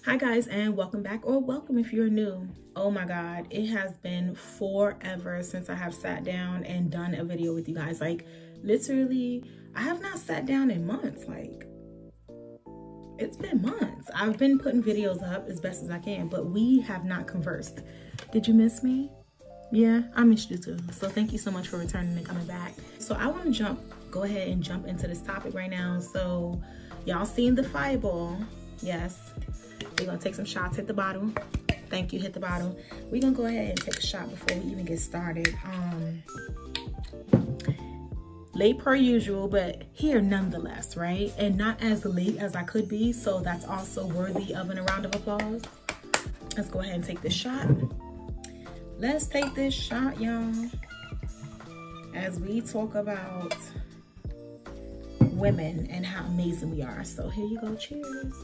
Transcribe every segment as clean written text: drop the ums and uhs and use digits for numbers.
Hi guys, and welcome back, or welcome if you're new. Oh my god, it has been forever since I have sat down and done a video with you guys. Like literally, I have not sat down in months. Like it's been months. I've been putting videos up as best as I can, but we have not conversed. Did you miss me? Yeah, I missed you too. So thank you so much for returning and coming back. So I want to go ahead and jump into this topic right now. So y'all seen the fireball? Yes. We're gonna take some shots, hit the bottle. Thank you, hit the bottle. We're gonna go ahead and take a shot before we even get started. Late per usual, but here nonetheless, right? And not as late as I could be, so that's also worthy of a round of applause. Let's go ahead and take this shot. Let's take this shot, y'all, as we talk about women and how amazing we are. So here you go, cheers.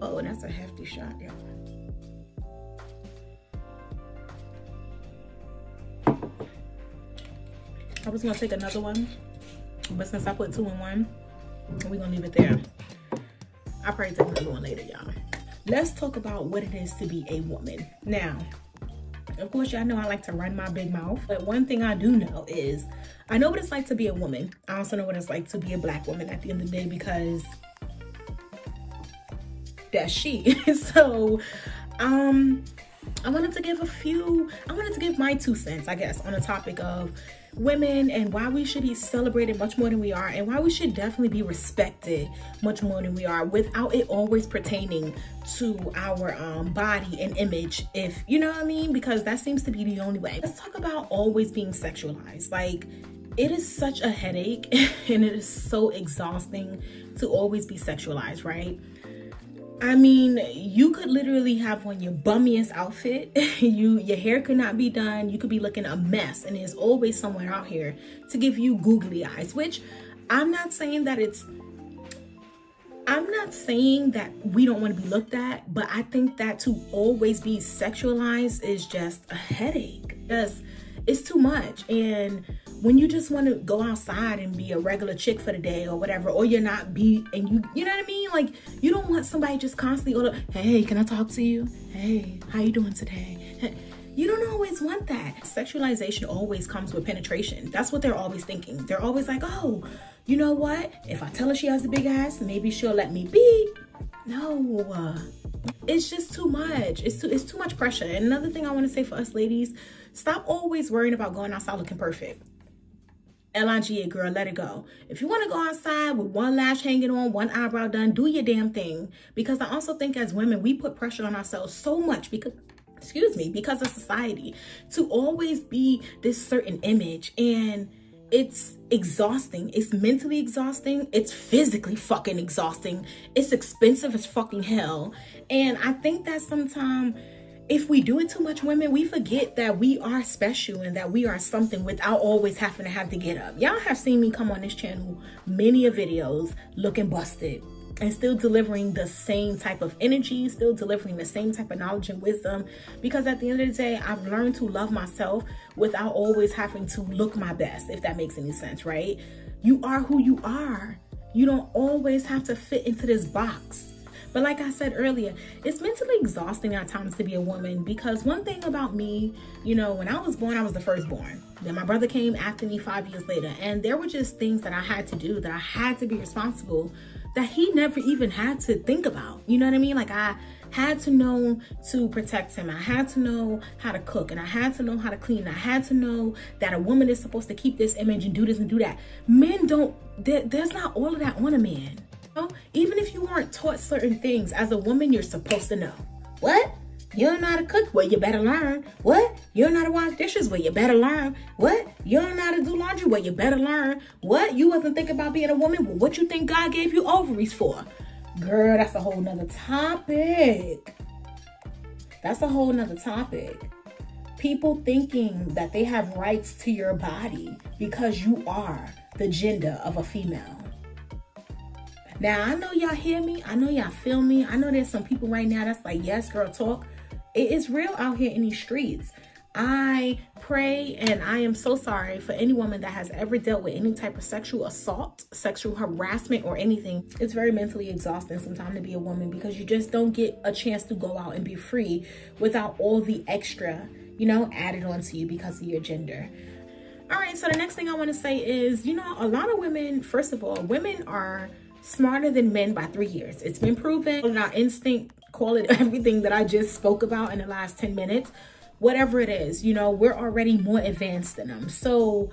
Oh, and that's a hefty shot, y'all. I was gonna take another one, but since I put 2 in one, we're gonna leave it there. I'll probably take another one later, y'all. Let's talk about what it is to be a woman. Now, of course, y'all know I like to run my big mouth, but one thing I do know is I know what it's like to be a woman. I also know what it's like to be a black woman at the end of the day, because that's she. So I wanted to give my 2 cents, I guess, on the topic of women and why we should be celebrated much more than we are, and why we should definitely be respected much more than we are, without it always pertaining to our body and image, if you know what I mean, because that seems to be the only way. Let's talk about always being sexualized. Like, it is such a headache and it is so exhausting to always be sexualized, right? I mean, you could literally have on your bummiest outfit. Your hair could not be done. You could be looking a mess, and there's always someone out here to give you googly eyes, which I'm not saying that we don't want to be looked at, but I think that to always be sexualized is just a headache. It's too much. And when you just want to go outside and be a regular chick for the day or whatever, or you know what I mean? Like, you don't want somebody just constantly, hey, can I talk to you? Hey, how you doing today? You don't always want that. Sexualization always comes with penetration. That's what they're always thinking. They're always like, oh, you know what? If I tell her she has a big ass, maybe she'll let me be. No, it's just too much. It's too much pressure. And another thing I want to say for us ladies, stop always worrying about going outside looking perfect. L-I-G-A, girl, let it go. If you want to go outside with one lash hanging on, one eyebrow done, do your damn thing. Because I also think as women, we put pressure on ourselves so much because of society, to always be this certain image. And it's exhausting. It's mentally exhausting. It's physically fucking exhausting. It's expensive as fucking hell. And I think that sometimes if we do it too much, women, we forget that we are special and that we are something without always having to have to get up. Y'all have seen me come on this channel many of videos looking busted and still delivering the same type of energy, still delivering the same type of knowledge and wisdom, because at the end of the day, I've learned to love myself without always having to look my best, if that makes any sense, right? You are who you are. You don't always have to fit into this box. But like I said earlier, it's mentally exhausting at times to be a woman, because one thing about me, you know, when I was born, I was the firstborn. Then my brother came after me 5 years later, and there were just things that I had to do, that I had to be responsible, that he never even had to think about. You know what I mean? Like, I had to know to protect him. I had to know how to cook, and I had to know how to clean. I had to know that a woman is supposed to keep this image and do this and do that. Men don't, there's not all of that on a man. Even if you weren't taught certain things, as a woman, you're supposed to know. What? You don't know how to cook? Well, you better learn. What? You don't know how to wash dishes? Well, you better learn. What? You don't know how to do laundry? Well, you better learn. What? You wasn't thinking about being a woman? Well, what you think God gave you ovaries for? Girl, that's a whole nother topic. That's a whole nother topic. People thinking that they have rights to your body because you are the gender of a female. Now, I know y'all hear me. I know y'all feel me. I know there's some people right now that's like, yes, girl, talk. It is real out here in these streets. I pray and I am so sorry for any woman that has ever dealt with any type of sexual assault, sexual harassment, or anything. It's very mentally exhausting sometimes to be a woman, because you just don't get a chance to go out and be free without all the extra, you know, added onto you because of your gender. All right, so the next thing I want to say is, you know, a lot of women, first of all, women are smarter than men by 3 years. It's been proven. And our instinct, call it everything that I just spoke about in the last 10 minutes. Whatever it is, you know, we're already more advanced than them. So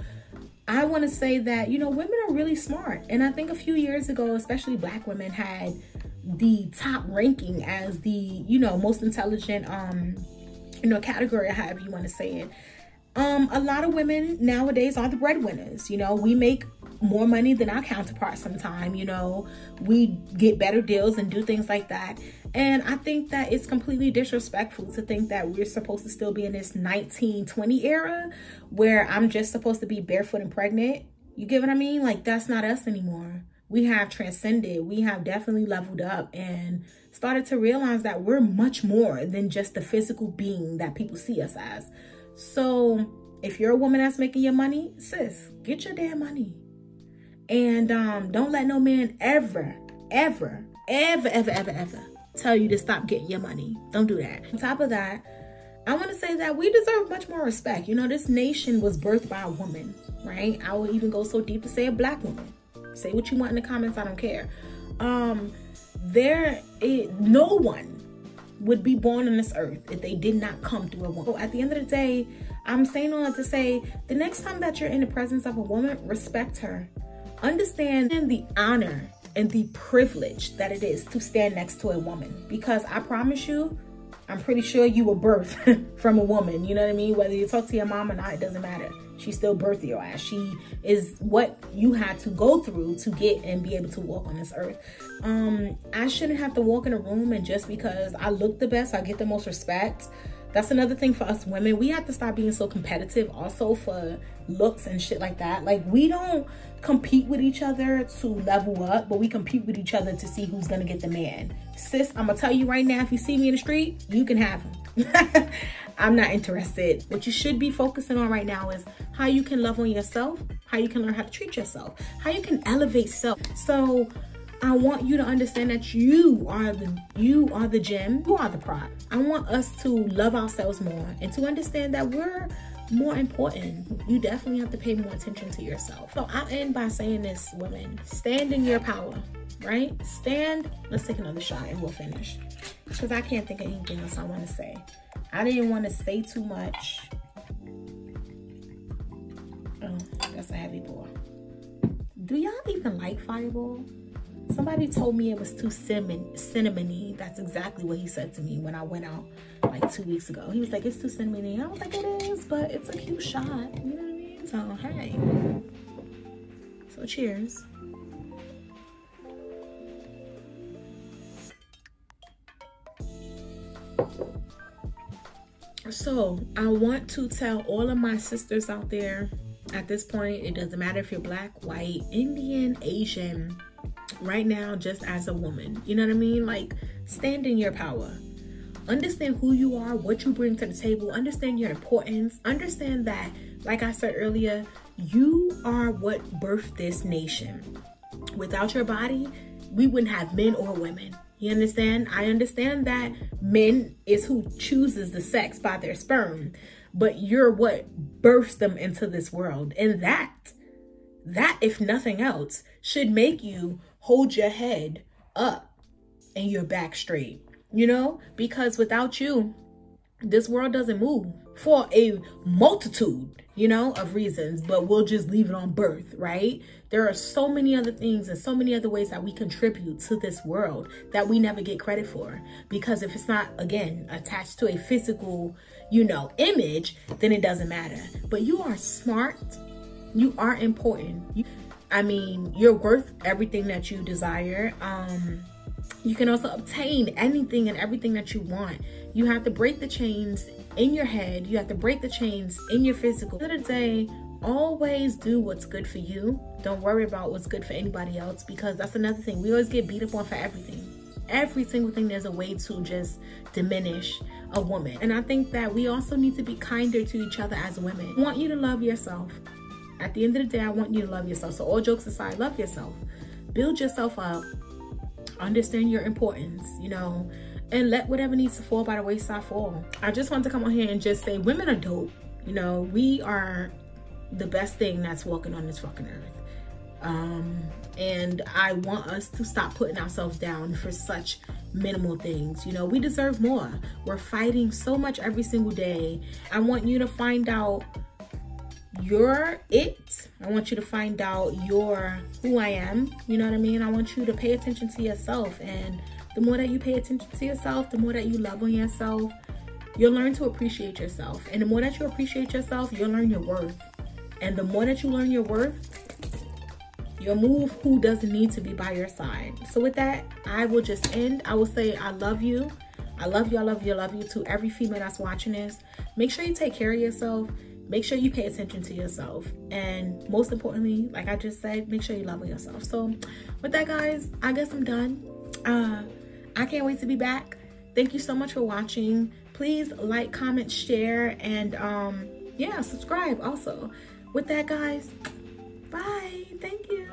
I want to say that, you know, women are really smart. And I think a few years ago, especially Black women had the top ranking as the, you know, most intelligent, you know, category, however you want to say it. A lot of women nowadays are the breadwinners. You know, we make more money than our counterparts sometimes. You know, we get better deals and do things like that. And I think that it's completely disrespectful to think that we're supposed to still be in this 1920 era where I'm just supposed to be barefoot and pregnant. You get what I mean? Like, that's not us anymore. We have transcended. We have definitely leveled up and started to realize that we're much more than just the physical being that people see us as. So if you're a woman that's making your money, sis, get your damn money. And don't let no man ever tell you to stop getting your money. Don't do that. On top of that, I want to say that we deserve much more respect. You know, this nation was birthed by a woman, right? I will even go so deep to say a Black woman. Say what you want in the comments, I don't care. No one would be born on this earth if they did not come through a woman. So at the end of the day, I'm saying all that to say, the next time that you're in the presence of a woman, respect her. Understand the honor and the privilege that it is to stand next to a woman. Because I promise you, I'm pretty sure you were birthed from a woman. You know what I mean? Whether you talk to your mom or not, it doesn't matter. She still birthed your ass. She is what you had to go through to get and be able to walk on this earth. I shouldn't have to walk in a room and just because I look the best, I get the most respect. That's another thing for us women. We have to stop being so competitive also for looks and shit like that. Like, we don't compete with each other to level up, but we compete with each other to see who's gonna get the man. Sis, I'm gonna tell you right now, if you see me in the street, you can have him. I'm not interested. What you should be focusing on right now is how you can love on yourself, how you can learn how to treat yourself, how you can elevate self. So I want you to understand that you are the gem, you are the product. I want us to love ourselves more and to understand that we're more important. You definitely have to pay more attention to yourself. So I'll end by saying this, women, stand in your power, right? Stand. Let's take another shot and we'll finish, because I can't think of anything else I want to say. I didn't want to say too much. Oh, that's a heavy pour. Do y'all even like Fireball? Somebody told me it was too cinnamony. That's exactly what he said to me when I went out like 2 weeks ago. He was like, it's too cinnamony. I was like, it is, but it's a cute shot. You know what I mean? So, hey. So, cheers. So, I want to tell all of my sisters out there, at this point, it doesn't matter if you're Black, white, Indian, Asian, right now, just as a woman, you know what I mean? Like, stand in your power. Understand who you are, what you bring to the table. Understand your importance. Understand that, like I said earlier, you are what birthed this nation. Without your body, we wouldn't have men or women. You understand? I understand that men is who chooses the sex by their sperm, but you're what births them into this world. And that, if nothing else, should make you hold your head up and your back straight, you know, because without you, this world doesn't move for a multitude, you know, of reasons, but we'll just leave it on birth, right? There are so many other things and so many other ways that we contribute to this world that we never get credit for, because if it's not, again, attached to a physical, you know, image, then it doesn't matter. But you are smart. You are important. I mean, you're worth everything that you desire. You can also obtain anything and everything that you want. You have to break the chains in your head. You have to break the chains in your physical. At the end of the day, always do what's good for you. Don't worry about what's good for anybody else, because that's another thing. We always get beat up on for everything. every single thing, there's a way to just diminish a woman. And I think that we also need to be kinder to each other as women. I want you to love yourself. At the end of the day, I want you to love yourself. So all jokes aside, love yourself. Build yourself up. Understand your importance, you know, and let whatever needs to fall by the wayside fall. I just want to come on here and just say women are dope. You know, we are the best thing that's walking on this fucking earth. And I want us to stop putting ourselves down for such minimal things. You know, we deserve more. We're fighting so much every single day. I want you to find out your it. I want you to find out your who I am. You know what I mean? I want you to pay attention to yourself. And the more that you pay attention to yourself, the more that you love on yourself, you'll learn to appreciate yourself. And the more that you appreciate yourself, you'll learn your worth. And the more that you learn your worth, you'll move who doesn't need to be by your side. So with that, I will just end. I will say I love you. I love you, I love you, I love you to every female that's watching this. Make sure you take care of yourself. Make sure you pay attention to yourself. And most importantly, like I just said, make sure you love yourself. So with that, guys, I guess I'm done. I can't wait to be back. Thank you so much for watching. Please like, comment, share, and yeah, subscribe also. With that, guys, bye. Thank you.